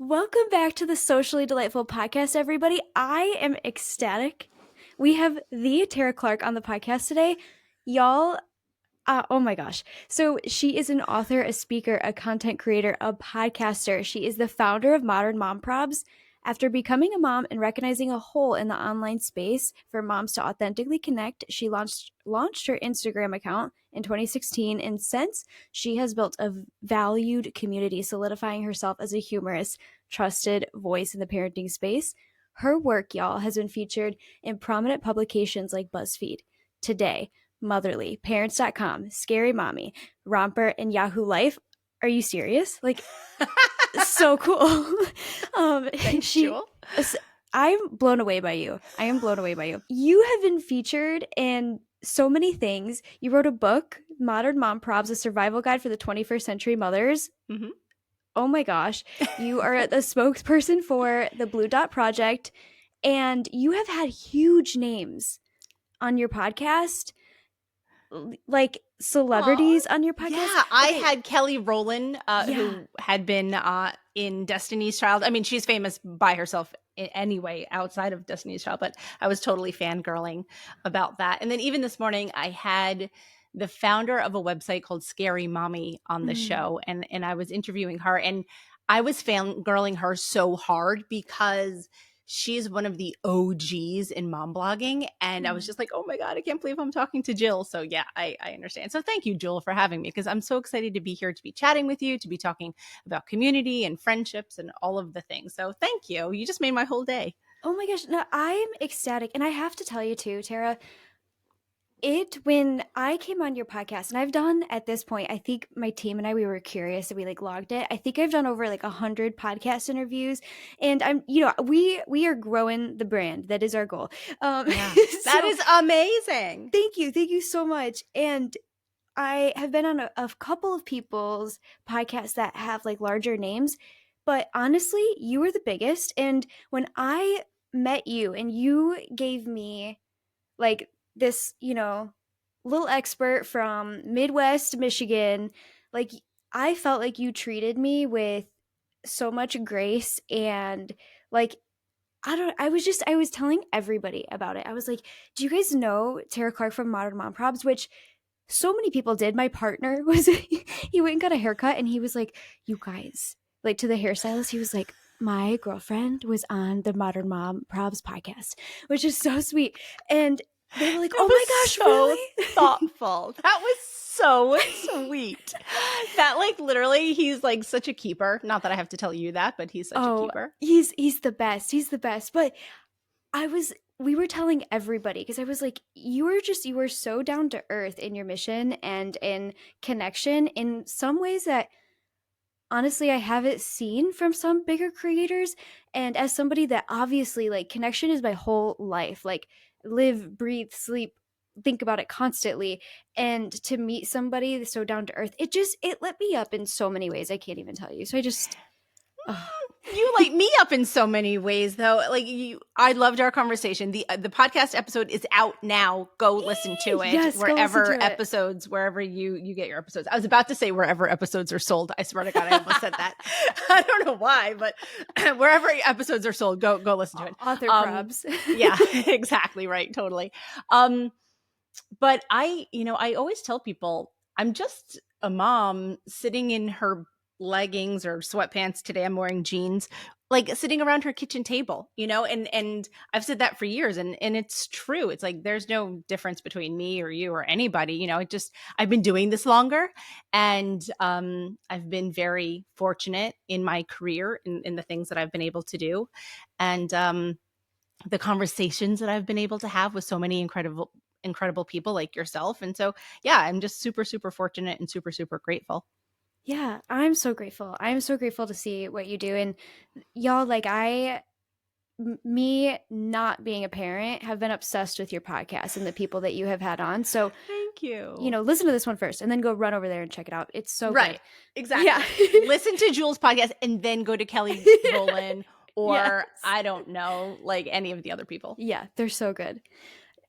Welcome back to the Socially Delightful Podcast, everybody. I am ecstatic. We have the Tara Clark on the podcast today. Y'all, oh my gosh. So she is an author, a speaker, a content creator, a podcaster. She is the founder of Modern Mom Probs. After becoming a mom and recognizing a hole in the online space for moms to authentically connect, she launched her Instagram account in 2016, and since she has built a valued community, solidifying herself as a humorous, trusted voice in the parenting space. Her work, y'all, has been featured in prominent publications like BuzzFeed, Today, Motherly, Parents.com, Scary Mommy, Romper, and Yahoo Life. Are you serious? Like, so cool. Thanks, Jewel. I'm blown away by you. I am blown away by you. You have been featured in so many things. You wrote a book, Modern Mom Probs, a survival guide for the 21st century mothers. Mm-hmm. Oh my gosh. You are the spokesperson for the Blue Dot Project, and you have had huge names on your podcast, like celebrities on your podcast. Yeah, I had Kelly Rowland, who had been in Destiny's Child. I mean, she's famous by herself anyway outside of Destiny's Child, but I was totally fangirling about that. And then even this morning, I had the founder of a website called Scary Mommy on the show, and I was interviewing her, and I was fangirling her so hard because she's one of the OGs in mom blogging. And I was just like, oh my God, I can't believe I'm talking to Jill. So yeah, I understand. So thank you, Jill, for having me, because I'm so excited to be here, to be chatting with you, to be talking about community and friendships and all of the things. So thank you. You just made my whole day. Oh my gosh. No, I'm ecstatic. And I have to tell you too, Tara, when I came on your podcast, and I've done at this point, I think my team and I, we were curious and we logged it. I think I've done over 100 podcast interviews, and I'm, we are growing the brand. That is our goal. That is amazing. Thank you. Thank you so much. And I have been on a couple of people's podcasts that have larger names, but honestly, you were the biggest. And when I met you and you gave me this, little expert from Midwest Michigan, I felt like you treated me with so much grace, and I was telling everybody about it. I was like, do you guys know Tara Clark from Modern Mom Probs? Which so many people did. My partner he went and got a haircut, and he was like, you guys, to the hairstylist, he was like, my girlfriend was on the Modern Mom Probs podcast, which is so sweet. And they were like, oh my gosh, so really? thoughtful. That was so sweet. That literally, he's such a keeper. Not that I have to tell you that, but he's such a keeper. He's the best. He's the best. But we were telling everybody, because I was like, you were so down to earth in your mission and in connection in some ways that honestly I haven't seen from some bigger creators. And as somebody that obviously connection is my whole life, live, breathe, sleep, think about it constantly, and to meet somebody so down to earth, it lit me up in so many ways I can't even tell you. So You light me up in so many ways, though. I loved our conversation. The podcast episode is out now. Go listen to it. Yes, wherever you get your episodes. I was about to say wherever episodes are sold. I swear to God, I almost said that. I don't know why, but wherever episodes are sold, go listen to it. Author Probs. Yeah, exactly right. Totally. But I always tell people I'm just a mom sitting in her leggings or sweatpants. Today I'm wearing jeans, sitting around her kitchen table, and I've said that for years, and it's true. It's there's no difference between me or you or anybody, I've been doing this longer, and I've been very fortunate in my career in the things that I've been able to do, and the conversations that I've been able to have with so many incredible people like yourself. And so yeah, I'm just super, super fortunate and super, super grateful. Yeah, I'm so grateful. I'm so grateful to see what you do. And y'all, me not being a parent, have been obsessed with your podcast and the people that you have had on. So thank you. Listen to this one first and then go run over there and check it out. It's so right. Good. Exactly. Yeah. Listen to Jules' podcast and then go to Kelly Rowland or yes. I don't know, any of the other people. Yeah, they're so good.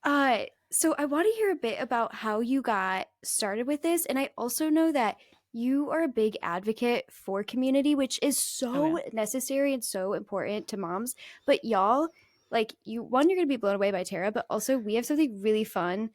So I want to hear a bit about how you got started with this. And I also know that you are a big advocate for community, which is Oh so yeah. necessary and so important to moms. But y'all, like you, one, you're gonna be blown away by Tara, but also we have something really fun.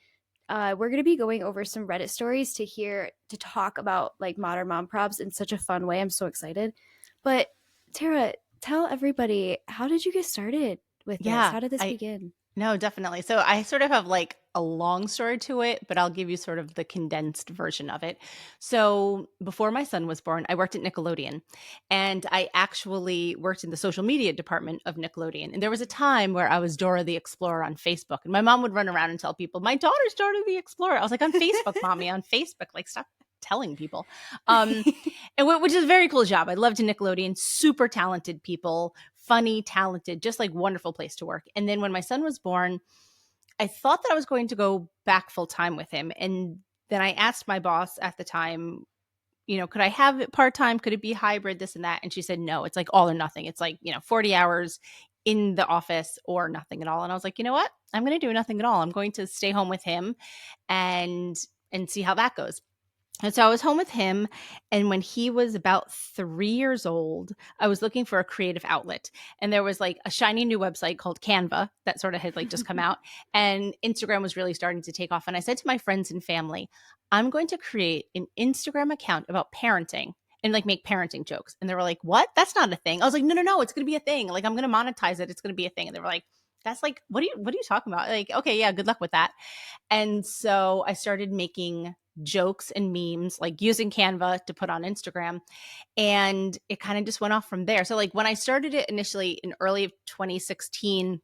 We're gonna be going over some Reddit stories to talk about like modern mom props in such a fun way. I'm so excited. But Tara, tell everybody, how did you get started with this? Yeah. How did this I begin? No, definitely. So I sort of have like a long story to it, but I'll give you sort of the condensed version of it. So before my son was born, I worked at Nickelodeon, and I actually worked in the social media department of Nickelodeon. And there was a time where I was Dora the Explorer on Facebook, and my mom would run around and tell people, "My daughter's Dora the Explorer." I was like, "On Facebook, mommy, on Facebook." Like, stop telling people. Um, which is a very cool job. I loved Nickelodeon, super talented people, funny, talented, just like wonderful place to work. And then when my son was born, I thought that I was going to go back full time with him. And then I asked my boss at the time, could I have it part time? Could it be hybrid, this and that? And she said, no, it's like all or nothing. It's like, 40 hours in the office or nothing at all. And I was like, you know what? I'm going to do nothing at all. I'm going to stay home with him and see how that goes. And so I was home with him. And when he was about 3 years old, I was looking for a creative outlet. And there was like a shiny new website called Canva that sort of had like just come out. And Instagram was really starting to take off. And I said to my friends and family, I'm going to create an Instagram account about parenting and like make parenting jokes. And they were like, what? That's not a thing. I was like, no, no, no, it's going to be a thing. Like, I'm going to monetize it. It's going to be a thing. And they were like, that's like, what are you talking about? Like, okay, yeah, good luck with that. And so I started making jokes and memes, like using Canva to put on Instagram. And it kind of just went off from there. So, like, when I started it initially in early 2016,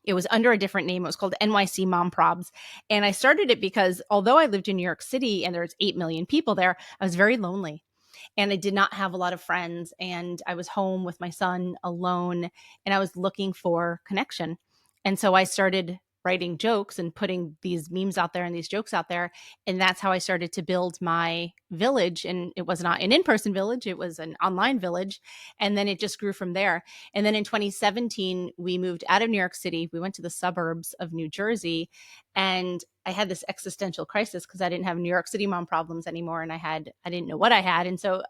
it was under a different name. It was called NYC Mom Probs. And I started it because although I lived in New York City and there's 8 million people there, I was very lonely and I did not have a lot of friends. And I was home with my son alone and I was looking for connection. And so I started writing jokes and putting these memes out there and these jokes out there. And that's how I started to build my village. And it was not an in person village, it was an online village. And then it just grew from there. And then in 2017, we moved out of New York City. We went to the suburbs of New Jersey. And I had this existential crisis because I didn't have New York City mom problems anymore. And I didn't know what I had. And so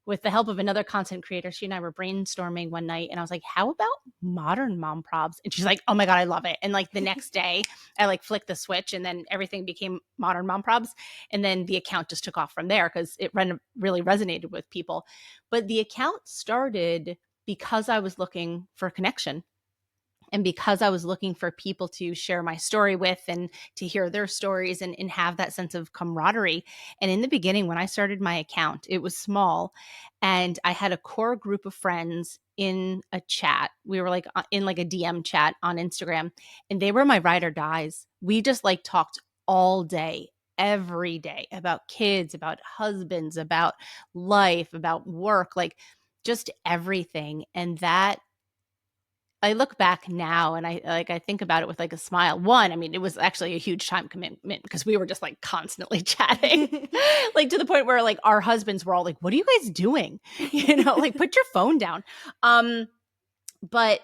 with the help of another content creator, she and I were brainstorming one night and I was like, how about modern mom probs? And she's like, oh my God, I love it. And like the next day I like flicked the switch and then everything became modern mom probs. And then the account just took off from there because it really resonated with people. But the account started because I was looking for connection. And because I was looking for people to share my story with and to hear their stories and have that sense of camaraderie. And in the beginning, when I started my account, it was small and I had a core group of friends in a chat. We were like in like a DM chat on Instagram and they were my ride or dies. We just like talked all day, every day about kids, about husbands, about life, about work, like just everything. And that I look back now and I think about it with like a smile. One, I mean, it was actually a huge time commitment because we were just like constantly chatting, like to the point where like our husbands were all like, "What are you guys doing?" Like put your phone down. But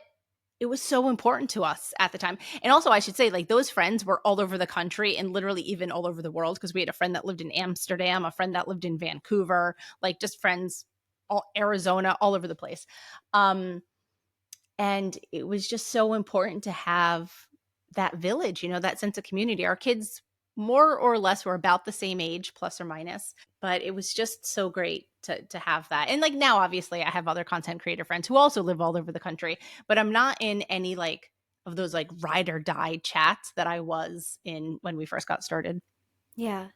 it was so important to us at the time. And also, I should say, like those friends were all over the country and literally even all over the world because we had a friend that lived in Amsterdam, a friend that lived in Vancouver, like just friends, all Arizona, all over the place. And it was just so important to have that village, that sense of community. Our kids, more or less, were about the same age, plus or minus. But it was just so great to have that. And like now, obviously, I have other content creator friends who also live all over the country, but I'm not in any like of those like ride or die chats that I was in when we first got started. Yeah.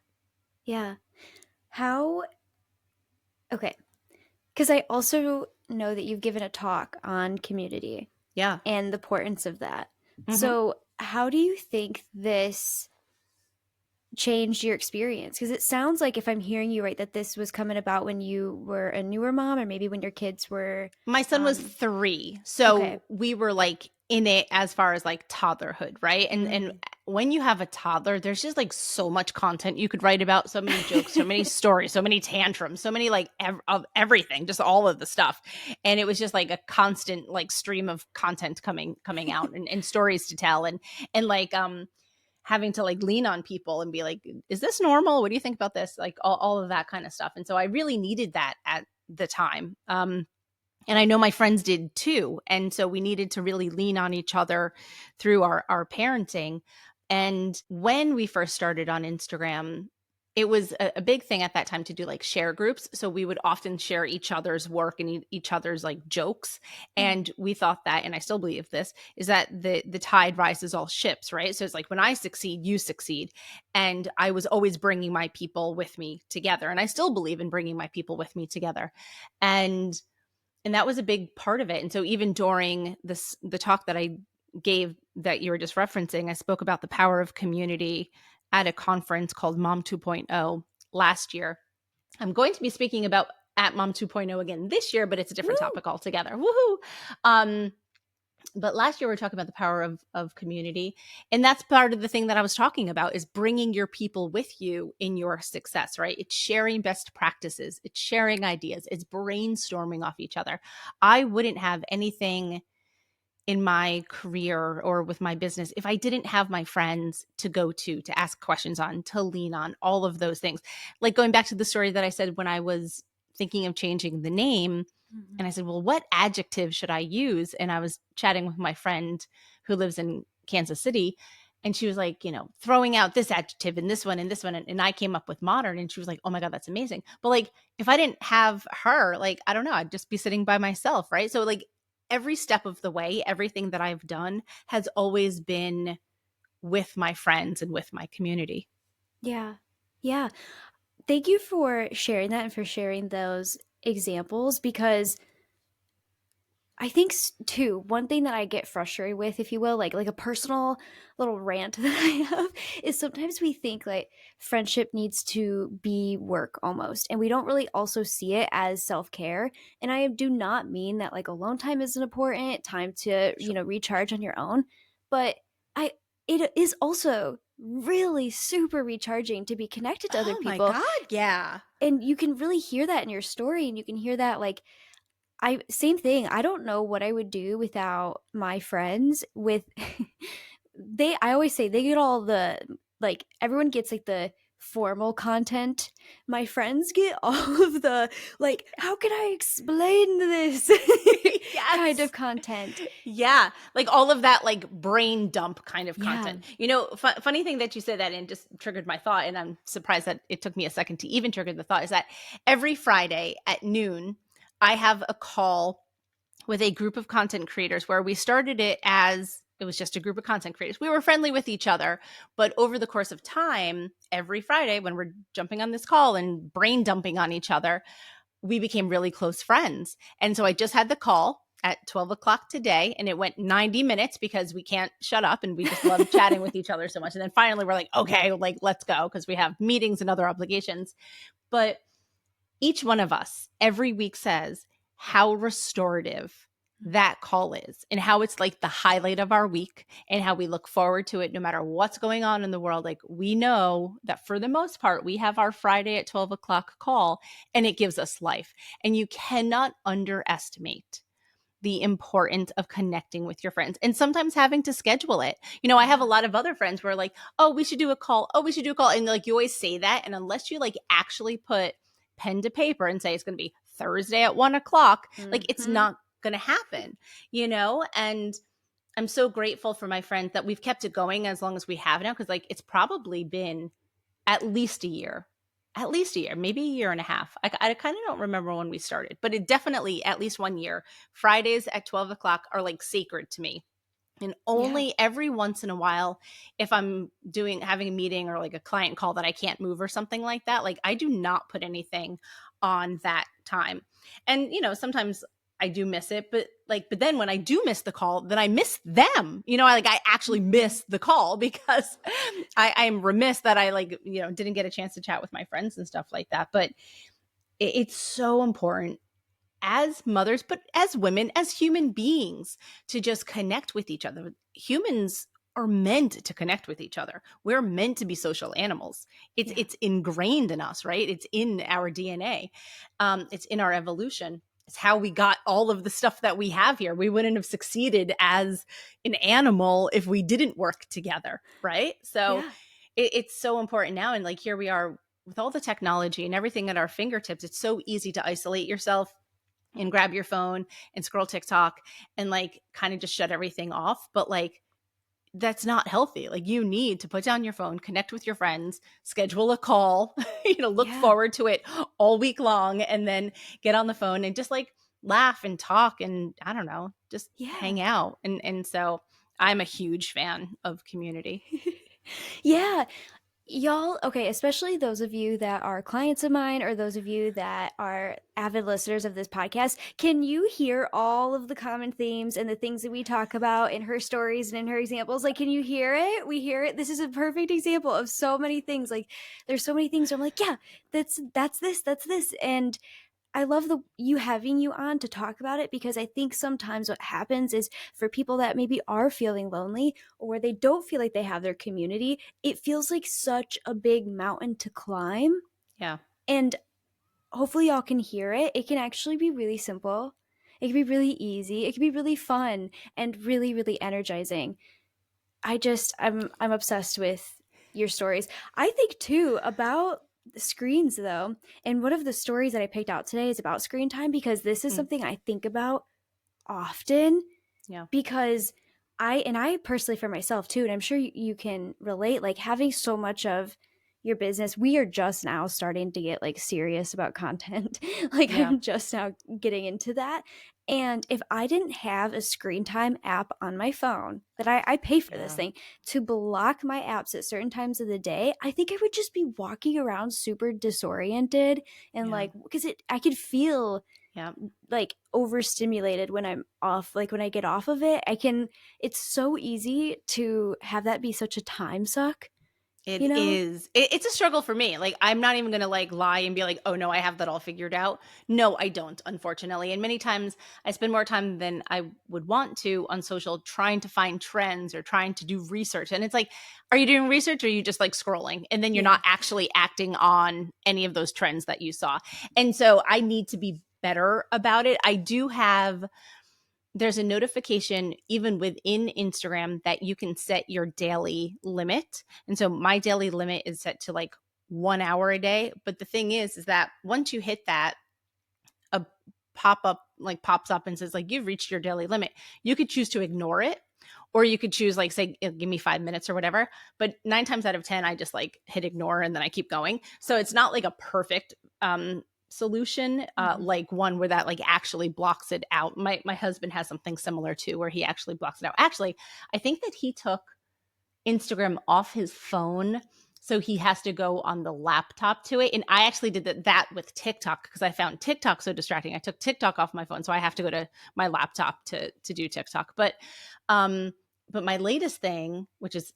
Yeah. How, okay. Because I also know that you've given a talk on community Yeah. and the importance of that. Mm-hmm. So, how do you think this changed your experience? Because it sounds like, if I'm hearing you right, that this was coming about when you were a newer mom, or maybe when your kids were. My son was 3, Okay. so we were like in it as far as like toddlerhood, right? And Mm. when you have a toddler, there's just like so much content you could write about, so many jokes, so many stories, so many tantrums, so many like of everything, just all of the stuff. And it was just like a constant like stream of content coming out and stories to tell and like having to like lean on people and be like, is this normal? What do you think about this? Like all of that kind of stuff. And so I really needed that at the time. And I know my friends did too. And so we needed to really lean on each other through our parenting. And when we first started on Instagram, it was a big thing at that time to do like share groups. So we would often share each other's work and each other's like jokes. And we thought that, and I still believe this, is that the tide rises all ships, right? So it's like when I succeed, you succeed. And I was always bringing my people with me together. And I still believe in bringing my people with me together. And that was a big part of it. And so even during the talk that I gave that you were just referencing, I spoke about the power of community at a conference called Mom 2.0 last year. I'm going to be speaking about at Mom 2.0 again this year, but it's a different topic altogether. Woohoo! But last year we were talking about the power of community. And that's part of the thing that I was talking about is bringing your people with you in your success, right? It's sharing best practices. It's sharing ideas. It's brainstorming off each other. I wouldn't have anything in my career or with my business if I didn't have my friends to go to ask questions on, to lean on, all of those things. Like going back to the story that I said when I was thinking of changing the name, and I said, well, what adjective should I use? And I was chatting with my friend who lives in Kansas City. And she was like, throwing out this adjective and this one and this one. And I came up with modern. And she was like, oh my God, that's amazing. But like, if I didn't have her, like, I don't know, I'd just be sitting by myself. Right. So like every step of the way, everything that I've done has always been with my friends and with my community. Yeah. Yeah. Thank you for sharing that and for sharing those examples, because I think too, one thing that I get frustrated with, if you will, like a personal little rant that I have, is sometimes we think like friendship needs to be work almost, and we don't really also see it as self-care. And I do not mean that like alone time isn't important, time to, recharge on your own, but I it is also really super recharging to be connected to other Oh my people. God, yeah. And you can really hear that in your story, and you can hear that like same thing. I don't know what I would do without my friends with I always say they get all the, like, everyone gets like the formal content. My friends get all of the, like, how can I explain this kind of content. Yeah. Like all of that, like brain dump kind of content. Yeah. Funny thing that you said that and just triggered my thought. And I'm surprised that it took me a second to even trigger the thought, is that every Friday at noon, I have a call with a group of content creators where we started it as it was just a group of content creators. We were friendly with each other, but over the course of time, every Friday when we're jumping on this call and brain dumping on each other, we became really close friends. And so I just had the call at 12 o'clock today, and it went 90 minutes because we can't shut up and we just love chatting with each other so much. And then finally we're like, okay, like let's go, because we have meetings and other obligations. But each one of us every week says how restorative that call is and how it's like the highlight of our week and how we look forward to it no matter what's going on in the world. Like we know that for the most part, we have our Friday at 12 o'clock call and it gives us life. And you cannot underestimate the importance of connecting with your friends and sometimes having to schedule it. I have a lot of other friends where like, oh, we should do a call. Oh, we should do a call. And like, you always say that. And unless you like actually put pen to paper and say it's going to be Thursday at 1 o'clock, like it's not going to happen, and I'm so grateful for my friends that we've kept it going as long as we have now. Cause like, it's probably been at least a year, maybe a year and a half. I kind of don't remember when we started, but it definitely at least 1 year. Fridays at 12 o'clock are like sacred to me. And only every once in a while, if I'm having a meeting or like a client call that I can't move or something like that, like I do not put anything on that time. And, sometimes I do miss it, but then when I do miss the call, then I miss them, I actually miss the call because I'm remiss that I didn't get a chance to chat with my friends and stuff like that. But it's so important as mothers, but as women, as human beings, to just connect with each other. Humans are meant to connect with each other. We're meant to be social animals. It's ingrained in us, right? It's in our DNA. It's in our evolution. It's how we got all of the stuff that we have here. We wouldn't have succeeded as an animal if we didn't work together, right? So Yeah. it's so important now. And like here we are with all the technology and everything at our fingertips. It's so easy to isolate yourself and grab your phone and scroll TikTok and like kind of just shut everything off. But like that's not healthy. Like you need to put down your phone, connect with your friends, schedule a call, look Yeah. forward to it all week long, and then get on the phone and just like laugh and talk and I don't know, just Yeah. hang out. And so I'm a huge fan of community. Yeah. Y'all, okay, especially those of you that are clients of mine or those of you that are avid listeners of this podcast, can you hear all of the common themes and the things that we talk about in her stories and in her examples? Like, can you hear it? We hear it. This is a perfect example of so many things. Like, there's so many things where I'm like, yeah, that's this. And I love the you having you on to talk about it because I think sometimes what happens is for people that maybe are feeling lonely or where they don't feel like they have their community, it feels like such a big mountain to climb. Yeah. And hopefully y'all can hear it. It can actually be really simple. It can be really easy. It can be really fun and really, really energizing. I'm obsessed with your stories. I think too about the screens though, and one of the stories that I picked out today is about screen time because this is Mm, something I think about often yeah. because I personally for myself too, and I'm sure you can relate, like having so much of your business, we are just now starting to get like serious about content. Like Yeah. I'm just now getting into that. And if I didn't have a screen time app on my phone that I pay for this Yeah. thing to block my apps at certain times of the day, I think I would just be walking around super disoriented and Yeah. like because I could feel Yeah. like overstimulated when I'm off, like when I get off of it. It's so easy to have that be such a time suck, It you know? is. It's a struggle for me. Like, I'm not even going to like lie and be like, oh no, I have that all figured out. No, I don't, unfortunately. And many times I spend more time than I would want to on social trying to find trends or trying to do research. And it's like, are you doing research or are you just like scrolling? And then you're Yeah. not actually acting on any of those trends that you saw. And so I need to be better about it. I do have there's a notification even within Instagram that you can set your daily limit. And so my daily limit is set to like 1 hour a day. But the thing is that once you hit that, a pop up like pops up and says like you've reached your daily limit. You could choose to ignore it or you could choose like say give me 5 minutes or whatever. But 9 times out of 10, I just like hit ignore and then I keep going. So it's not like a perfect solution, Mhm. like one where that like actually blocks it out. My husband has something similar too, where he actually blocks it out. Actually, I think that he took Instagram off his phone. So he has to go on the laptop to it. And I actually did that with TikTok because I found TikTok so distracting. I took TikTok off my phone. So I have to go to my laptop to do TikTok. But my latest thing, which is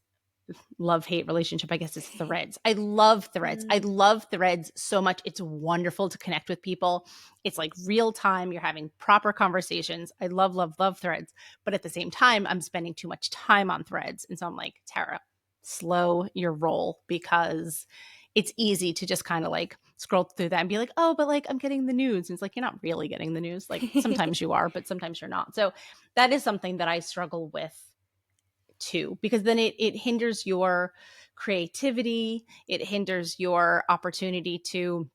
love hate relationship, I guess, is Threads. I love Threads. I Mm. love Threads so much. It's wonderful to connect with people. It's like real time. You're having proper conversations. I love, love, love Threads. But at the same time, I'm spending too much time on Threads. And so I'm like, Tara, slow your roll because it's easy to just kind of like scroll through that and be like, oh, but like I'm getting the news. And it's like, you're not really getting the news. Like sometimes you are, but sometimes you're not. So that is something that I struggle with too, because then it hinders your creativity. It hinders your opportunity to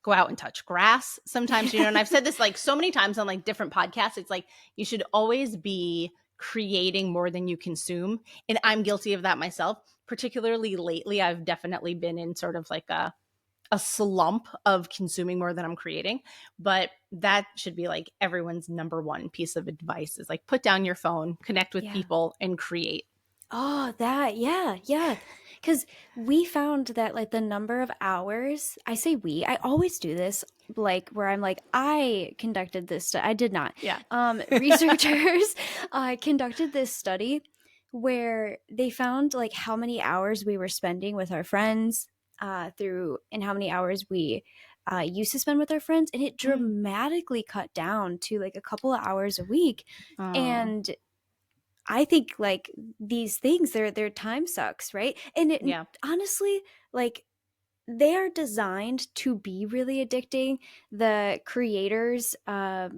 go out and touch grass sometimes, and I've said this like so many times on like different podcasts. It's like you should always be creating more than you consume. And I'm guilty of that myself. Particularly lately, I've definitely been in sort of like a slump of consuming more than I'm creating. But that should be like everyone's number one piece of advice is like put down your phone, connect with Yeah. people, and create. Oh, that, yeah, yeah. Because we found that like the number of hours, I say we, I always do this, like where I'm like, I conducted this, I did not. Yeah. Researchers conducted this study where they found like how many hours we were spending with our friends through and how many hours we used to spend with our friends. And it Mm. dramatically cut down to like a couple of hours a week. Oh, And I think like these things, their time sucks, right? And it yeah. honestly, like they are designed to be really addicting. The creators, I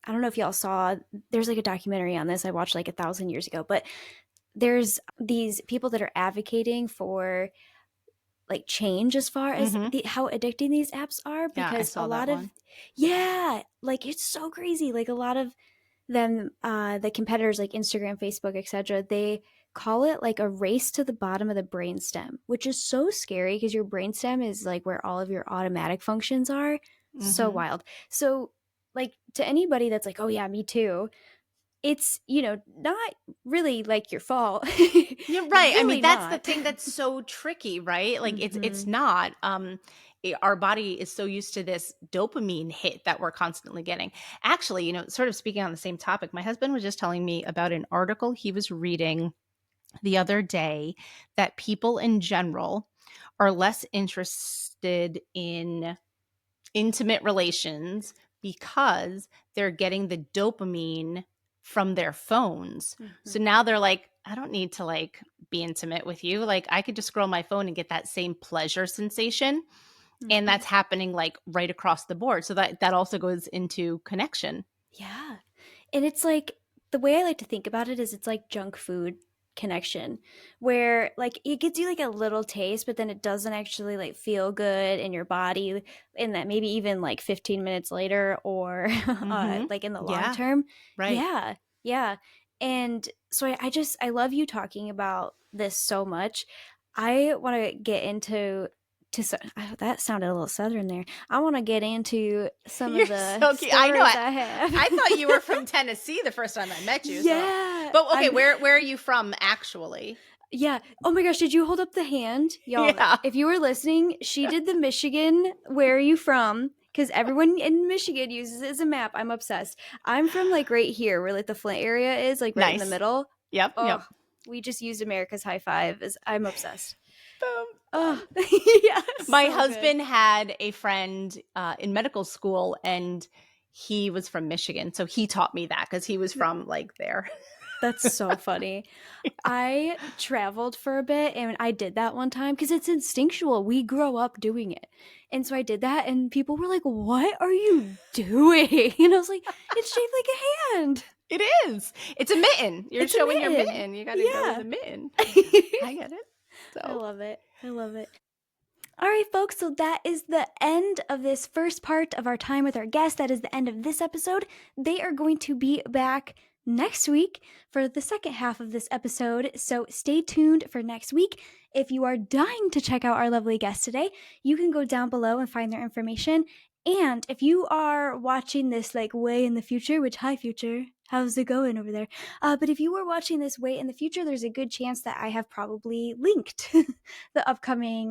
don't know if y'all saw, there's like a documentary on this I watched like 1,000 years ago, but there's these people that are advocating for like change as far as Mhm. how addicting these apps are, Yeah, I because a saw that lot of, one. yeah, like it's so crazy. Like a lot of them, the competitors like Instagram, Facebook, etc., they call it like a race to the bottom of the brainstem, which is so scary because your brainstem is like where all of your automatic functions are. So Mhm. wild. So like to anybody that's like, oh yeah, me too, it's, not really like your fault. You're right. I mean, Really that's the not. thing that's so tricky, right? Like it's Hmm. not our body is so used to this dopamine hit that we're constantly getting. Actually, sort of speaking on the same topic, my husband was just telling me about an article he was reading the other day that people in general are less interested in intimate relations because they're getting the dopamine from their phones. So Hmm. now they're like, I don't need to like be intimate with you. Like I could just scroll my phone and get that same pleasure sensation. And Hmm. that's happening like right across the board. So that also goes into connection. Yeah. And it's like, the way I like to think about it is it's like junk food connection, where like it gives you like a little taste, but then it doesn't actually like feel good in your body in that maybe even like 15 minutes later, or Mm-hmm. like in the long Yeah. term. Right. Yeah. Yeah. And so I love you talking about this so much. I want to get into that sounded a little southern there. I want to get into some You're of the so cute. I know. stories I have. I thought you were from Tennessee the first time I met you. So, Yeah, but okay, I'm where are you from actually? yeah. Oh my gosh, did you hold up the hand? Y'all, Yeah. if you were listening, she did the Michigan, where are you from? Because everyone in Michigan uses it as a map. I'm obsessed. I'm from like right here, where like the Flint area is, like right in the Nice. middle. Yep. Yep. Oh, we just used America's high five. I'm obsessed. Boom. Oh, Done. yeah, My so good. husband had a friend in medical school, and he was from Michigan, so he taught me that because he was from like there. That's so funny. I traveled for a bit and I did that one time because it's instinctual. We grow up doing it. And so I did that and people were like, "What are you doing?" And I was like, "It's shaped like a hand. It is. It's a mitten. You're It's a showing your mitten." mitten. You got to go with Yeah. a mitten. I get it. I So, love it. I love it. All right, folks, so that is the end of this first part of our time with our guest. That is the end of this episode. They are going to be back next week for the second half of this episode, so stay tuned for next week. If you are dying to check out our lovely guest today, you can go down below and find their information. And if you are watching this like way in the future, which, hi future, how's it going over there? But if you were watching this way in the future, there's a good chance that I have probably linked the upcoming